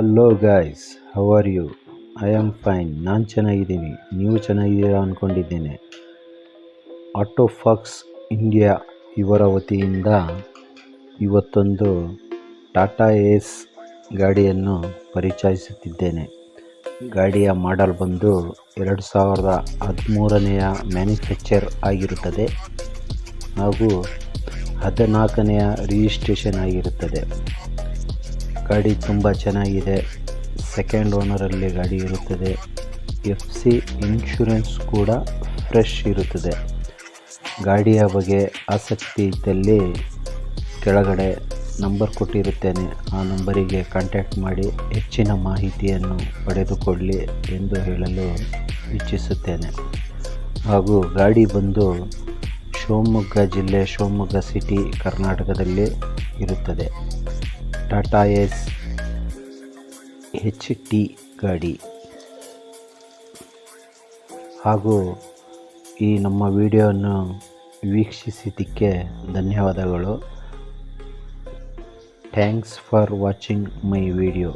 Hello guys, how are you? I am fine. ನಾನು ಚೆನ್ನಾಗಿದ್ದೀನಿ, ನೀವು ಚೆನ್ನಾಗಿದ್ದೀರಾ ಅಂದ್ಕೊಂಡಿದ್ದೇನೆ. ಆಟೋ ಫಾಕ್ಸ್ ಇಂಡಿಯಾ ಇವರ ವತಿಯಿಂದ ಇವತ್ತೊಂದು ಟಾಟಾ ಏಸ್ ಗಾಡಿಯನ್ನು ಪರಿಚಯಿಸುತ್ತಿದ್ದೇನೆ. ಗಾಡಿಯ ಮಾಡೆಲ್ ಬಂದು 2013ನೆಯ ಮ್ಯಾನುಫ್ಯಾಕ್ಚರ್ ಆಗಿರುತ್ತದೆ ಹಾಗೂ 14ನೆಯ ರಿಜಿಸ್ಟ್ರೇಷನ್ ಆಗಿರುತ್ತದೆ. ಗಾಡಿ ತುಂಬ ಚೆನ್ನಾಗಿದೆ. ಸೆಕೆಂಡ್ ಓನರಲ್ಲಿ ಗಾಡಿ ಇರುತ್ತದೆ. FC ಇನ್ಶೂರೆನ್ಸ್ ಕೂಡ ಫ್ರೆಶ್ ಇರುತ್ತದೆ. ಗಾಡಿಯ ಬಗ್ಗೆ ಆಸಕ್ತಿ ಇದ್ದಲ್ಲಿ ಕೆಳಗಡೆ ನಂಬರ್ ಕೊಟ್ಟಿರುತ್ತೇನೆ, ಆ ನಂಬರಿಗೆ ಕಾಂಟ್ಯಾಕ್ಟ್ ಮಾಡಿ ಹೆಚ್ಚಿನ ಮಾಹಿತಿಯನ್ನು ಪಡೆದುಕೊಳ್ಳಿ ಎಂದು ಹೇಳಲು ಇಚ್ಛಿಸುತ್ತೇನೆ. ಹಾಗೂ ಗಾಡಿ ಬಂದು ಶಿವಮೊಗ್ಗ ಜಿಲ್ಲೆ, ಶಿವಮೊಗ್ಗ ಸಿಟಿ, ಕರ್ನಾಟಕದಲ್ಲಿ ಇರುತ್ತದೆ. ಟಾಟಾ ಏಸ್ HT ಗಾಡಿ. ಹಾಗೂ ಈ ನಮ್ಮ ವಿಡಿಯೋವನ್ನು ವೀಕ್ಷಿಸಿದ್ದಕ್ಕೆ ಧನ್ಯವಾದಗಳು. Thanks for watching my video.